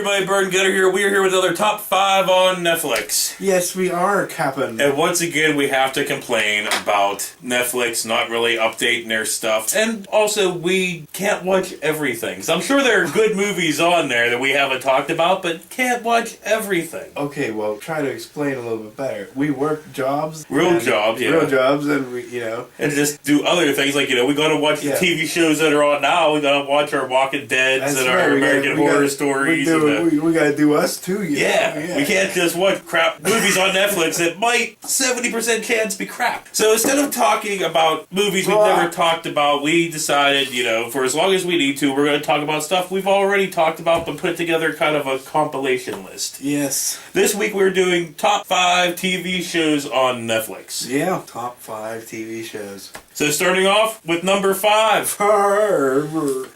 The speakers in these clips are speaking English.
everybody, Burn Getter here. We are here with another top 5 on Netflix. Yes, we are, Captain. And once again, we have to complain about Netflix not really updating their stuff. And also, we can't watch everything. So I'm sure there are good movies on there that we haven't talked about, but can't watch everything. Okay, well, try to explain a little bit better. We work jobs. Real jobs, and we, And just do other things, like, we gotta watch the TV shows that are on now. We gotta watch our Walking Deads and our American Horror Stories. We gotta do us too, Yeah, we can't just watch crap movies on Netflix that might 70% chance be crap. So instead of talking about movies we've never talked about, we decided, for as long as we need to, we're going to talk about stuff we've already talked about, but put together kind of a compilation list. Yes. This week we're doing top 5 TV shows on Netflix. Yeah, top 5 TV shows. So starting off with number 5.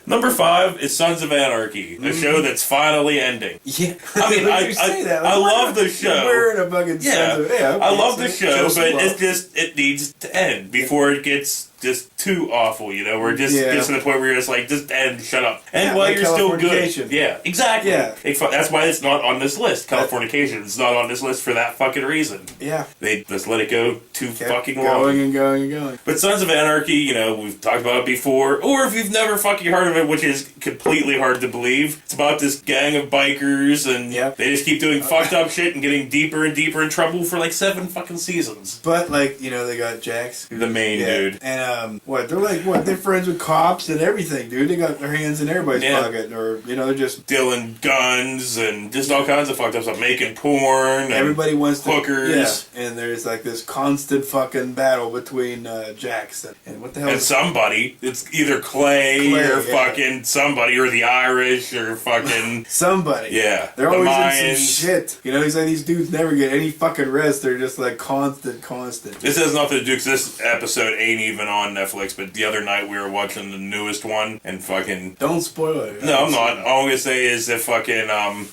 Number 5 is Sons of Anarchy, a show that's finally ending. Yeah. I mean, I love the show. We're in a fucking I love the show, but it needs to end before it gets just too awful, We're just gets to the point where you're just like, just end, shut up. And while you're still good. Yeah, exactly. Yeah. That's why it's not on this list. Californication is not on this list for that fucking reason. Yeah. They just let it go too fucking long. Going and going and going. But Sons of Anarchy, we've talked about it before, or if you've never fucking heard of it, which is completely hard to believe, it's about this gang of bikers, and they just keep doing fucked up shit and getting deeper and deeper in trouble for like 7 fucking seasons. But they got Jax, the main dude, and they're friends with cops and everything, dude. They got their hands in everybody's pocket, or they're just stealing guns and just all kinds of fucked up stuff, making porn. Everybody wants hookers, and there's like this constant fucking battle between Jax and what the hell? And somebody, it's either Clay or fucking somebody, or the Irish or fucking somebody. Yeah, they're always in some shit. He's like, these dudes never get any fucking rest. They're just like constant. This has nothing to do because this episode ain't even on Netflix, but the other night we were watching the newest one, and fucking... Don't spoil it. No, I'm not. All I'm gonna say is that fucking,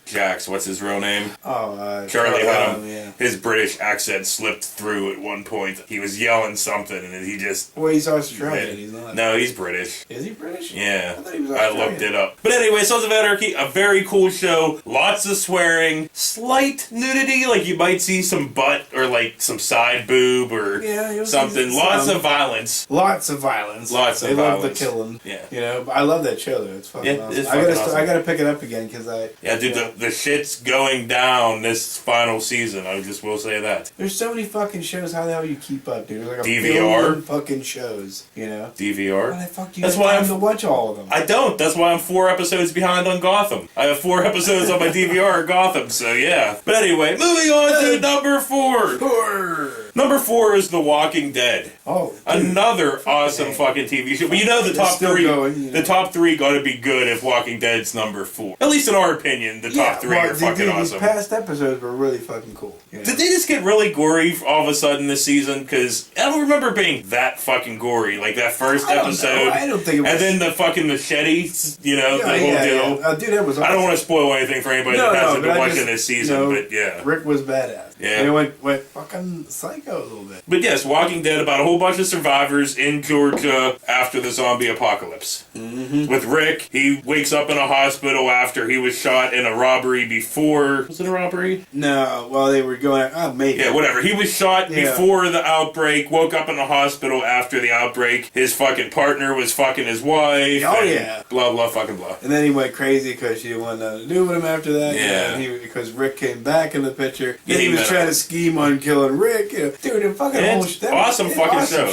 Jax, what's his real name? Charlie Hunnam. His British accent slipped through at one point. He was yelling something, and he just... Well, he's Australian, he's not. No, he's British. Is he British? Yeah. I thought he was Australian. I looked it up. But anyway, Sons of Anarchy, a very cool show. Lots of swearing. Slight nudity, like you might see some butt, or like some side boob, or something. Lots of violence. Lots of violence. They love the killing. Yeah. I love that show though. It's fucking awesome. I gotta pick it up again because the shit's going down this final season. I just will say that. There's so many fucking shows. How the hell you keep up, dude? There's like a DVR billion fucking shows. DVR. Why the fuck do you have time to watch all of them? I don't. That's why I'm 4 episodes behind on Gotham. I have 4 episodes on my DVR of Gotham. So yeah. But anyway, moving on to number 4. Number 4 is The Walking Dead. Oh, another awesome fucking TV show. But the top 3. The top 3 got to be good if Walking Dead's number 4. At least in our opinion, the top 3 are fucking awesome. These past episodes were really fucking cool. Did they just get really gory all of a sudden this season? Because I don't remember being that fucking gory. Like that first episode. I don't think it was. And then the fucking machete, the whole deal. Dude, that was awesome. I don't want to spoil anything for anybody that hasn't been watching this season, but yeah. Rick was badass. Yeah. And it went fucking psycho a little bit. But yes, Walking Dead, about a whole bunch of survivors in Georgia after the zombie apocalypse. Mm-hmm. With Rick, he wakes up in a hospital after he was shot in a robbery before... Was it a robbery? No, well, they were going... maybe. Yeah, whatever. He was shot before the outbreak, woke up in the hospital after the outbreak. His fucking partner was fucking his wife. Oh, yeah. Blah, blah, fucking blah. And then he went crazy because she didn't want nothing to do with him after that. Yeah. Because Rick came back in the picture. Then he was trying to scheme on killing Rick. Dude, it fucking awesome fucking show.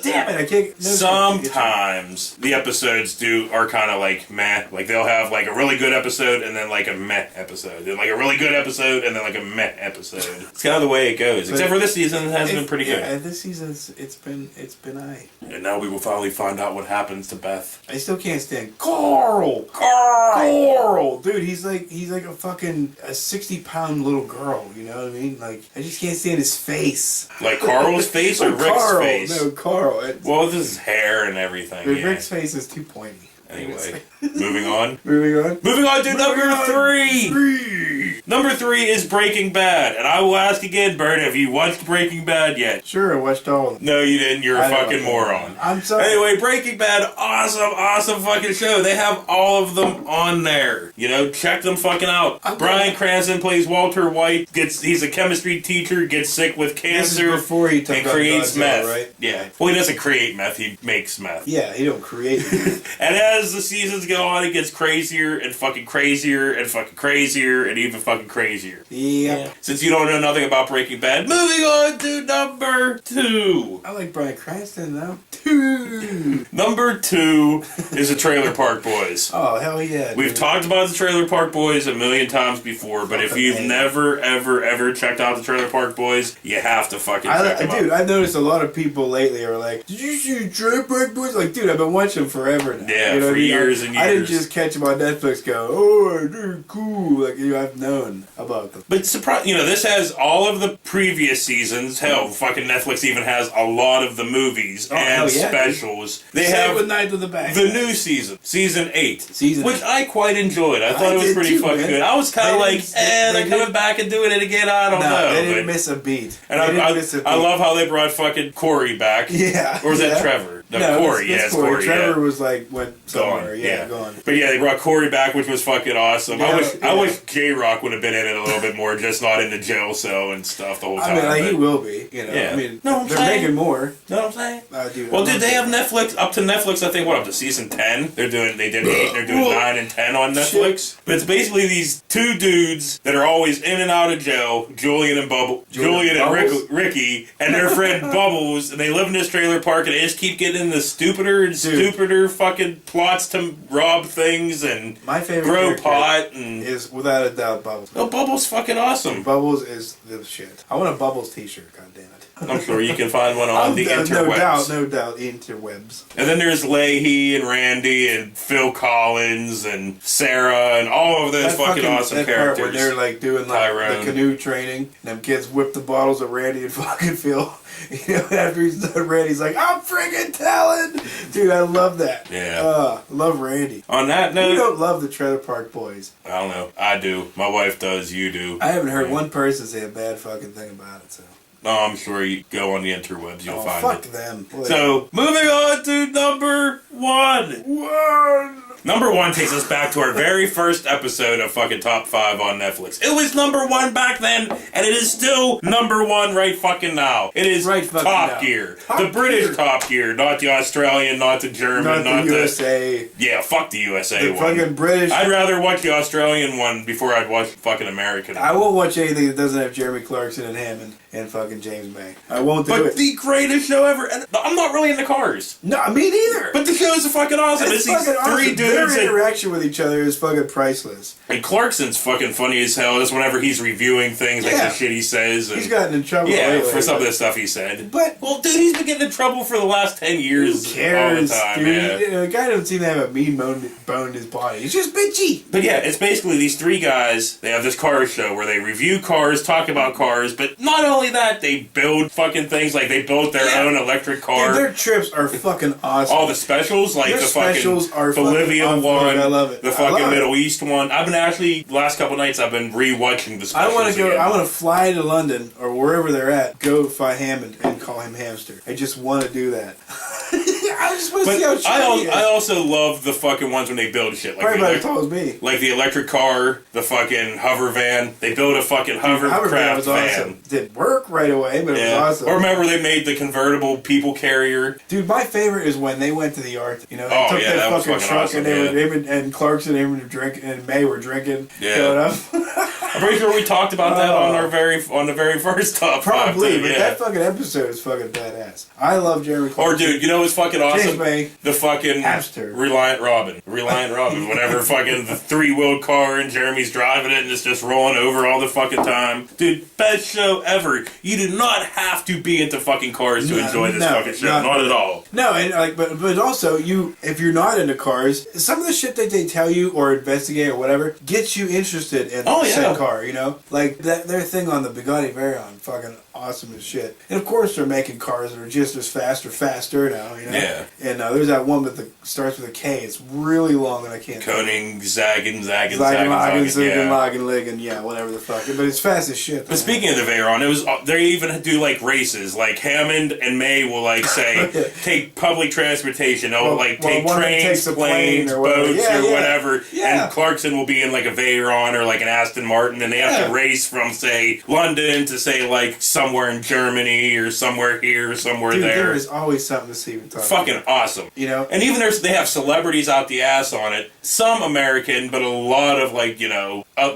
Damn it, I can't... Sometimes the episodes are kind of like meh. Like they'll have like a really good episode and then like a meh episode. Then like a really good episode and then like a meh episode. It's kind of the way it goes. Except for this season, it has been pretty good. Yeah, this season it's been aight. And now we will finally find out what happens to Beth. I still can't stand Carl. Dude, he's like a fucking 60-pound little girl. You know what I mean? Like I just can't stand his face. Like Carl's face or Rick's face? No, Carl. Well, this is hair and everything. Rick's face is too pointy. Anyway, moving on. Moving on to number 3. Number 3 is Breaking Bad. And I will ask again, Bert, have you watched Breaking Bad yet? Sure, I watched all of them. No, you didn't. You're a fucking moron. I'm sorry. Anyway, Breaking Bad, awesome fucking show. They have all of them on there. You know, check them fucking out. Bryan Cranston plays Walter White. He's a chemistry teacher, gets sick with cancer. This is before he and creates meth. Right? Yeah. Well, he doesn't create meth. He makes meth. Yeah, he don't create meth. And as the seasons go on, it gets crazier and fucking crazier and fucking crazier and even fucking crazier. Yeah. Since you don't know nothing about Breaking Bad, moving on to number 2. I like Bryan Cranston though. 2. Number 2 is the Trailer Park Boys. Oh hell yeah! We've talked about the Trailer Park Boys a million times before, but if you've never ever checked out the Trailer Park Boys, you have to fucking check them out. Dude, I've noticed a lot of people lately are like, "Did you see Trailer Park Boys?" Like, dude, I've been watching them forever now. Yeah, you know for years and years. I didn't just catch them on Netflix. Go, oh, they're cool. Like, I've known about them. But this has all of the previous seasons. Hell, fucking Netflix even has a lot of the movies and specials. They have with Night of the Back. The new season 8, which I quite enjoyed. I thought it was pretty fucking good. I was kind of like, they're coming back and doing it again. I don't know. They didn't miss a beat. And I love how they brought fucking Corey back. Yeah. Or was that Trevor? No, Corey. It's Corey. Trevor was like went somewhere. Gone. But yeah, they brought Corey back, which was fucking awesome. I wish J-Rock would have been in it a little bit more, just not in the jail cell and stuff the whole time. I mean, he will be. You know. Yeah. I mean, they're making more. Know what I'm saying? Well, dude, they have Netflix up to Netflix. I think up to season 10. They did 8. They're doing 9 and 10 on Netflix. Shit. But it's basically these 2 dudes that are always in and out of jail, Julian and Ricky, and their friend Bubbles, and they live in this trailer park, and they just keep getting in the stupider fucking plots to rob things and my favorite grow pot and is without a doubt Bubbles. Oh, Bubbles fucking awesome. Bubbles is the shit. I want a Bubbles t-shirt, goddammit. I'm sure you can find one on the interwebs. No doubt, interwebs. And then there's Leahy and Randy and Phil Collins and Sarah and all of those fucking awesome characters. Part where they're like doing like the canoe training, and them kids whip the bottles of Randy and fucking Phil. You know, after he's done Randy's like, I'm friggin' telling! Dude, I love that. Yeah. Love Randy. On that note... You don't love the Trailer Park Boys. I don't know. I do. My wife does. You do. I haven't heard one person say a bad fucking thing about it, so... No, I'm sure you go on the interwebs, you'll find fuck it. Them. So, moving on to number 1. Number 1 takes us back to our very first episode of fucking Top 5 on Netflix. It was number 1 back then, and it is still number 1 right fucking now. It is Top Gear. The British Top Gear, not the Australian, not the German, not the USA. Yeah, fuck the USA one. The fucking British. I'd rather watch the Australian one before I'd watch the fucking American one. I won't watch anything that doesn't have Jeremy Clarkson and Hammond and fucking James May. I won't do it. But the greatest show ever. And I'm not really into cars. No, me neither. But the show is fucking awesome. It's these 3 dudes. Their interaction with each other is fucking priceless. And Clarkson's fucking funny as hell. Just whenever he's reviewing things, like the shit he says. And, he's gotten in trouble lately, for some of the stuff he said. But well, dude, he's been getting in trouble for the last 10 years. Who cares, all the time, dude? You know, the guy doesn't seem to have a mean bone in his body. He's just bitchy. But yeah, it's basically these 3 guys. They have this car show where they review cars, talk about cars, but not only that, they build fucking things. Like they built their own electric car. Dude, their trips are fucking awesome. All the specials, like their the fucking Bolivia one, I love it. The fucking Middle East one. I've been actually last couple nights I've been rewatching the specials. I want to go. I want to fly to London or wherever they're at. Go find Hammond and call him Hamster. I just want to do that. I just want to see how shitty he is. I also love the fucking ones when they build shit. Like everybody tells me. Like the electric car, the fucking hover van. They built a fucking hovercraft van. Awesome. Didn't work right away, but it was awesome. Or remember they made the convertible people carrier. Dude, my favorite is when they went to the Arctic. You know, they took that fucking truck awesome, and Clarkson and Drinking and May were drinking. Yeah. I'm pretty sure we talked about that on the very first top. Probably, but that fucking episode is fucking badass. I love Jeremy Clarkson. Or dude, you know what's fucking awesome? James May. The fucking Reliant Robin. Whenever fucking the 3-wheeled car and Jeremy's driving it and it's just rolling over all the fucking time. Dude, best show ever. You do not have to be into fucking cars to enjoy this fucking show. Not at all. No, and but also if you're not into cars, some of the shit that they tell you or investigate or whatever gets you interested in said car. car, you know? Like, their thing on the Bugatti Veyron, fucking awesome as shit. And of course they're making cars that are just as fast or faster now, you know? Yeah. And there's that one that starts with a K. It's really long and I can't Koning, Zagen, yeah, whatever the fuck. But it's fast as shit. But speaking of the Veyron, they even do like races. Like Hammond and May will like say, take public transportation. They'll take trains, planes, boats, or whatever. Yeah. And Clarkson will be in like a Veyron or like an Aston Martin, and they have to race from say London to say like somewhere in Germany or somewhere here or somewhere there. There is always something to see. Fucking awesome. You know? And even they have celebrities out the ass on it. Some American, but a lot of like,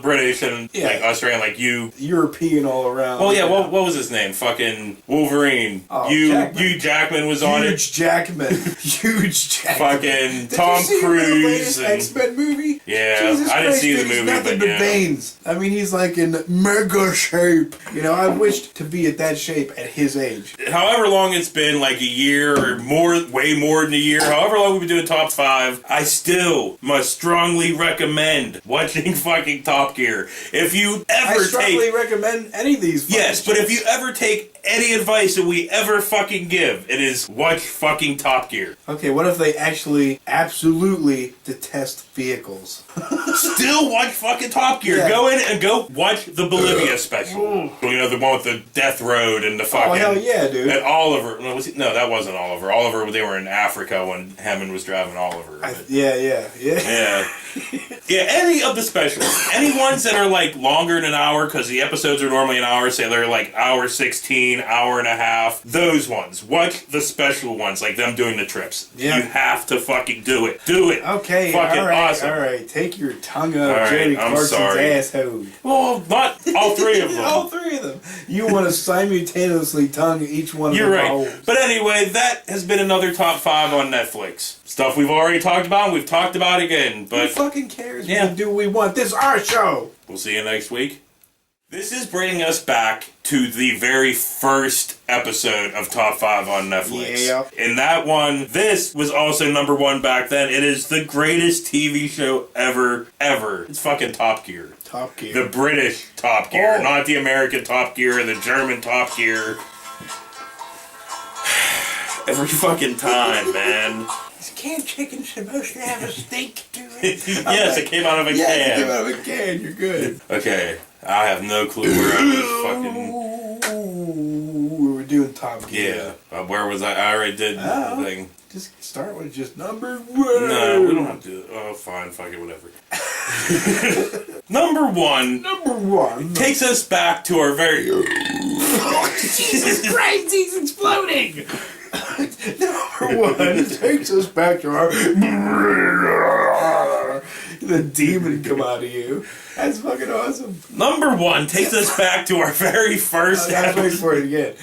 British and like Australian, like European all around. Well, yeah, what was his name? Fucking Wolverine. Hugh Jackman was on it. Huge Jackman. Fucking Tom Cruise. The X-Men movie? Yeah, I didn't see the movie, nothing but veins. I mean, he's like in mega shape. I wished to be at that shape at his age. However long it's been, like a year or more, way more than a year, however long we've been doing Top 5, I still must strongly recommend watching fucking Top Gear. If you ever strongly recommend any of these. Yes, but if you ever take any advice that we ever fucking give, it is watch fucking Top Gear. Okay, what if they actually absolutely detest vehicles? Still watch fucking Top Gear. Yeah. Go in and go watch the Bolivia special. The one with the Death Road and the fucking... Oh, hell yeah, dude. And Oliver. No, that wasn't Oliver. Oliver, they were in Africa when Hammond was driving Oliver. Yeah. Yeah, any of the specials. Any ones that are like longer than an hour, because the episodes are normally an hour, say they're like hour 16, hour and a half. Those ones. Watch the special ones, like them doing the trips. Yeah. You have to fucking do it. Do it. Okay, fucking awesome. All right. Take your tongue out of Jerry Clarkson's asshole. Well, not all three of them. All three of them. You want to simultaneously tongue each one of them. You're right. But anyway, that has been another Top 5 on Netflix. Stuff we've already talked about and we've talked about again. But who fucking cares? Yeah. We do what we want. This is our show. We'll see you next week. This is bringing us back to the very first episode of Top 5 on Netflix. Yeah. In that one, this was also number 1 back then. It is the greatest TV show ever. It's fucking Top Gear. Top Gear. The British Top Gear, not the American Top Gear, the German Top Gear. Every fucking time, man. This canned chicken's supposed to have a stink to it. Yes, it came out of a can. Yeah, it came out of a can. You're good. Okay, I have no clue where I was fucking... We were doing Top Gear. Yeah. Where was I? I already did the thing. Just start with just number 1. No, we don't have to. Oh, fine. Fuck it, whatever. Number 1 takes us back to our very... Jesus Christ, he's exploding! Number 1 takes us back to our... The demon come out of you. That's fucking awesome. Number 1 takes us back to our very first... I was waiting for it again.